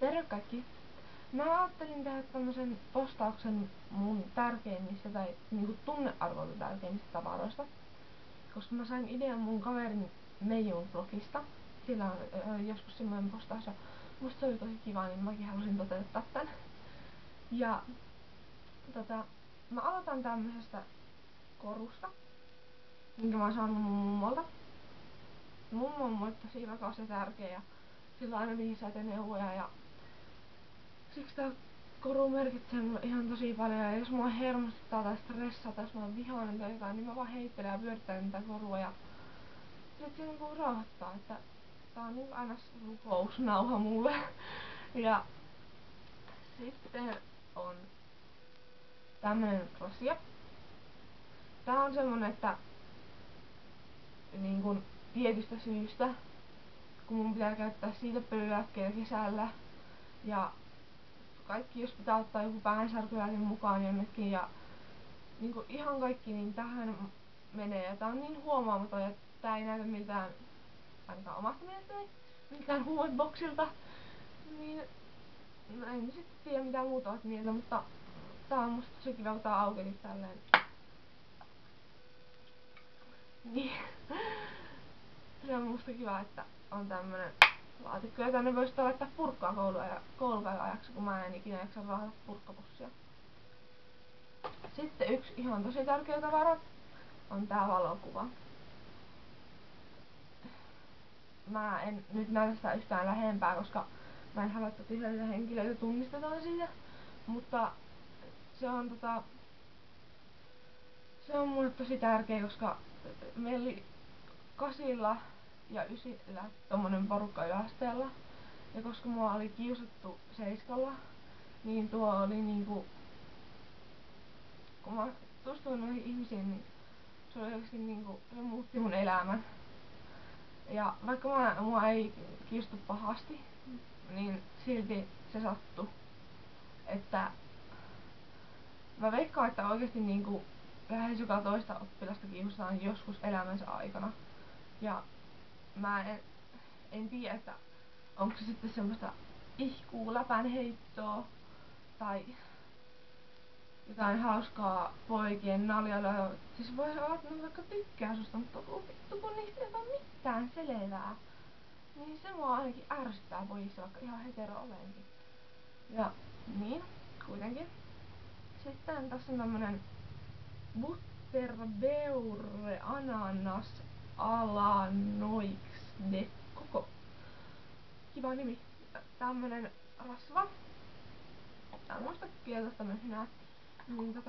Terve kaikki! Mä ajattelin tehdä tämmösen postauksen mun tärkeimmistä tai niinku tunnearvolta tärkeimmistä tavaroista. Koska mä sain idean mun kaverin Meijun blogista. Sillä on joskus semmoinen postaus ja musta se oli tosi kiva, niin mäkin halusin toteuttaa tän. Ja mä aloitan tämmöisestä korusta, minkä mä oon saanut mun mummolta. Mummo on mulle tosi rakas ja tärkeä ja sillä on aina viisaita neuvoja ja siksi tää koru merkitsee mulle ihan tosi paljon ja jos mua hermostuttaa tai stressaa tai jos mä oon vihainen tai jotain, niin mä vaan heittelen ja pyörittelen tätä korua ja sit se niinku rauhoittaa, että tää on niinku aina rukousnauha mulle. Ja sitten on tämmönen rasia. Tää on semmonen, että niin kun tietystä syystä, kun mun pitää käyttää siitepölylääkkeitä kesällä ja kaikki jos pitää ottaa joku päänsärkylääke mukaan jonnekin ja niinku ihan kaikki niin tähän menee ja tää on niin huomaamaton ja tää ei näytä miltään, ainakaan omasta mielestäni, miltään huumeboksilta, niin no en sitten tiedä mitä muuta oot mieltä, mutta tää on musta tosi kiva kun tää aukeni tälleen. Niin. Se on musta kiva, että on tämmönen laatikko ja tänne voi sitten laittaa purkkaa koulupäivän ajaksi, kun mä en ikinä jaksa raahata purkkapussia. Sitten yksi ihan tosi tärkeä tavara on tää valokuva. Mä en nyt näytä sitä yhtään lähempää, koska mä en halua, että kyseisiä henkilöitä tunnistetaan siitä, mutta se on mulle tosi tärkeä, koska meillä oli 8 ja 9 tommonen porukka yläasteella. Ja koska mua oli kiusattu 7, niin tuo oli niinku, kun mä tutustuin noihin ihmisiin, niin se oli oikeesti niinku, se muutti mun elämän. Ja vaikka mua ei kiusattu pahasti, niin silti se sattui. Että mä veikkaan, että oikeesti niinku lähes joka toista oppilasta kiusataan joskus elämänsä aikana. Ja mä en tiedä, että onko se sitten semmoista ihkuu läpänheittoa tai jotain hauskaa poikien naljailua. Siis voi olla, että ne vaikka tykkää susta, mutta vittu kun niistä ei ole mitään selvää. Niin se mua ainakin ärsyttää pojissa, vaikka ihan hetero olenkin. Ja niin, kuitenkin. Sitten tässä on tämmönen Butterbeure Ananas Alanoix de Coco. Kiva nimi. Tämmönen rasva. Tämmöstä keltaista möhnää. Niin mä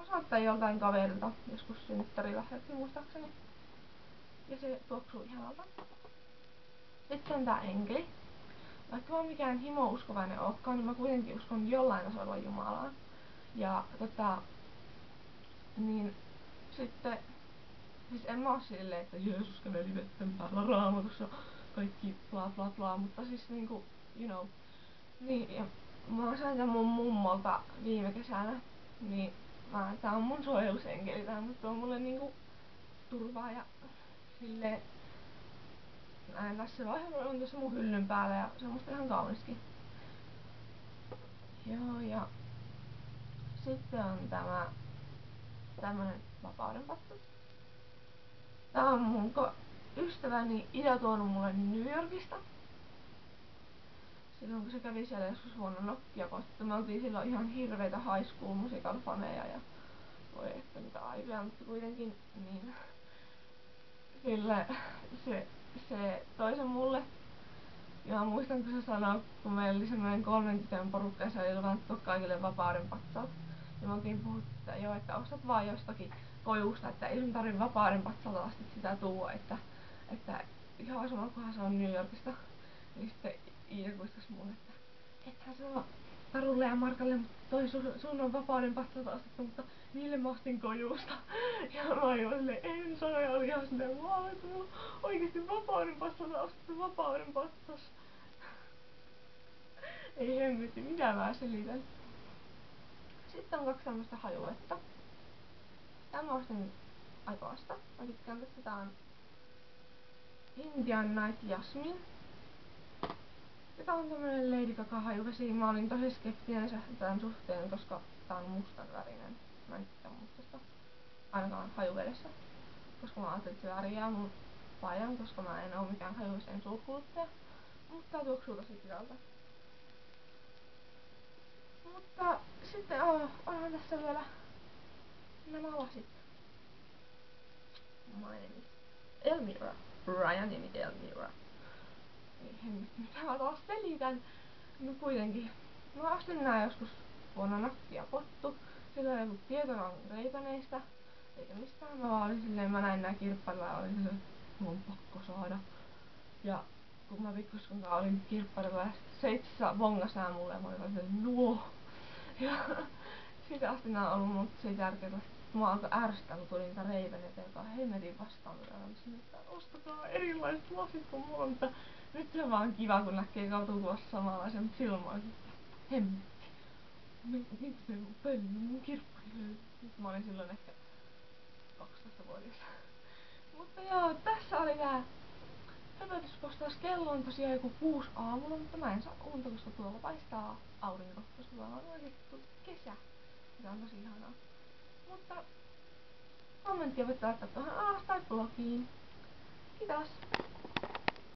saan ottaa joltain kaverilta joskus synttärillä muistaakseni. Ja se tuoksuu ihanalta. Sitten on tää enkeli. Vaikka mä oon mikään himouskovainen ookkaan, niin mä kuitenkin uskon jollain tasolla Jumalaan. Ja niin sitten, siis en mä oo silleen, että Jeesus käveli vetten päällä Raamatussa, kaikki bla bla bla, mutta siis niinku, you know. Niin, ja mä sain tän mun mummolta viime kesänä, niin tää on mun suojelusenkeli, tää tuo mulle niinku turvaa ja silleen, se vaan on tuossa mun hyllyn päällä ja se on musta ihan kauniskin. Joo, ja sitten on tämmönen vapaudenpattu. Tää on mun ystäväni Ida tuonut mulle New Yorkista. Silloin kun se kävi siellä joskus vuonna Nokia-kostetta. Me oltiin silloin ihan hirveitä High School Musical faneja ja voi että mitä aikoja, mutta kuitenkin niin sille se toi sen mulle. Ja mä muistan kun se sanoi, kun meillä oli semmoinen 3 tytön porukka ja se oli luvannut kaikille vapaudenpatsaat. Ja me oltiin puhuttu, että joo, että ostat vaan jostakin kojusta, että ei sun tarvi vapaudenpatsaalta asti sitä tuua, että ihan sama kunhan se on New Yorkista. Niin sitten Iida kuiskas mulle, että ethän se oo Tarulle ja Markalle, mutta toi sun on vapaudenpatsaalta ostettu, mutta niille mä ostin kojusta. Ja mä olin silleen, en sano ja oli ihan silleen, vau, että mulla on oikeesti vapaudenpatsaalta ostettu vapaudenpatsas. Ei hemmetti, mitä mä selitän. Sitten on 2 tämmöstä hajuvettä. Tän mä ostin aika vasta. Mä tykkään tästä, tää on Indian Night Jasmine. Ja tää on tämmönen Lady Gaga hajuvesi. Mä olin tosi skeptinen tämän suhteen, koska tää on mustan värinen. Mä en tykkää mustasta. Ainakaan hajuvedessä. Koska mä ajattelin, että se värjää mun paidan, koska mä en oo mikään hajuvesien suurkuluttaja. Mutta tää tuoksuu tosi hyvältä. Mutta sitten onhan tässä vielä nämä lasit. My name is Elmira. Ryan nimi Elmira. Ei hemmetti, mitä mä taas selitän. No kuitenkin. Mä ostin nää joskus vuonna Nakki ja Pottu. Sillä oli joku tietokannan Ray-Baneista. Eikä mistään. Mä vaan olin silleen, mä näin nää kirpparilla ja olin silleen, mun on pakko saada. Ja kun mä pikkuskunkaan olin kirpparilla ja Sveitsissä bongas nää mulle ja mä olin silleen, nuo. Ja siitä asti nää on ollut mun siitä järkeä. Mua alkoi ärsyttää, kun tuli niitä Ray-Baneita, joka on hemmetin vastaan. Ja mä sanoin, että ostakaa erilaiset lasit kuin mulla, mutta nyt se on vaan kiva, kun näkee kautuvassa samanlaisen, mutta silloin mä olin, että hemmetti. Miksi ne mun pöllö mun kirpparille? Mä olin silloin ehkä 12-vuotias. Mutta joo, tässä oli tää höpötyspostaus. Kello on tosiaan joku 6 aamulla, mutta mä en saa unta, koska tuolla paistaa aurinko, koska tuolla on oikeesti kesä. Se on tosi ihanaa. Mutta kommenttia voitte laittaa tuohon alas tai blogiin. Kiitos!